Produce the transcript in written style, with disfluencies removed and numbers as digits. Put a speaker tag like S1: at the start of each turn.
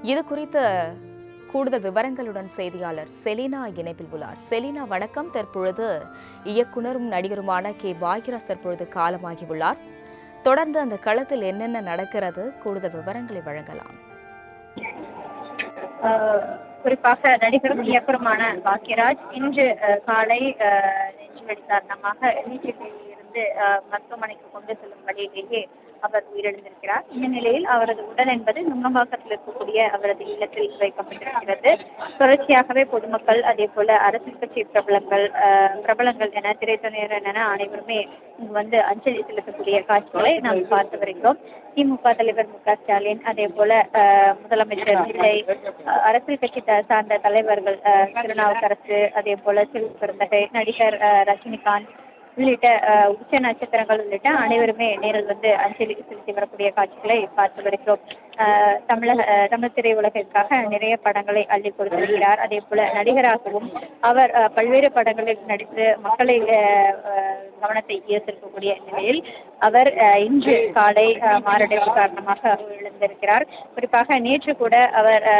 S1: இது குறித்த கூடுதல் விவரங்களுடன் செய்தியாளர் செலினா இணைப்பில் உள்ளார். செலினா வணக்கம். தற்பொழுது இயக்குனரும் நடிகருமான பாக்யராஜ் தற்பொழுது காலமாகியுள்ளார். தொடர்ந்து அந்த களத்தில் என்னென்ன நடக்கிறது, கூடுதல் விவரங்களை வழங்கலாம்.
S2: குறிப்பாக நடிகரும் இயக்குனருமான பாக்யராஜ் இன்று காலை நெஞ்சு வலி காரணமாக நீச்சலிலிருந்து மருத்துவமனைக்கு கொண்டு செல்லும் வழியிலேயே அவர் உயிரிழந்திருக்கிறார். இந்த நிலையில் அவரது உடல் என்பது நுங்கம்பாக்கத்தில் இருக்கக்கூடிய அவரது இல்லத்தில் வைக்கப்பட்டிருக்கிறது. தொடர்ச்சியாகவே பொதுமக்கள், அதே போல அரசியல் கட்சி பிரபலங்கள் என திரைத்துறையினர் என அனைவருமே இங்கு வந்து அஞ்சலி செலுத்தக்கூடிய காட்சிகளை நாம் பார்த்து வருகிறோம். திமுக தலைவர் மு.க.ஸ்டாலின், அதே போல முதலமைச்சர் விஜய், அரசியல் கட்சி சார்ந்த தலைவர்கள் திருநாவுக்கரசு, அதே போல சிறு பெருந்தகை, நடிகர் ரஜினிகாந்த் உள்ளிட்ட உச்ச நட்சத்திரங்கள் உள்ளிட்ட அனைவருமே நேரில் வந்து அஞ்சலி செலுத்தி வரக்கூடிய காட்சிகளை பார்த்து வருகிறோம். தமிழ் திரையுலகிற்காக நிறைய படங்களை அள்ளி கொடுத்திருக்கிறார். அதே போல நடிகராகவும் அவர் பல்வேறு படங்களில் நடித்து மக்களை கவனத்தை ஈர்த்திருக்கக்கூடிய நிலையில் அவர் இன்று காலை மாரடைப்பு காரணமாக உயிரிழந்திருக்கிறார். குறிப்பாக நேற்று கூட அவர்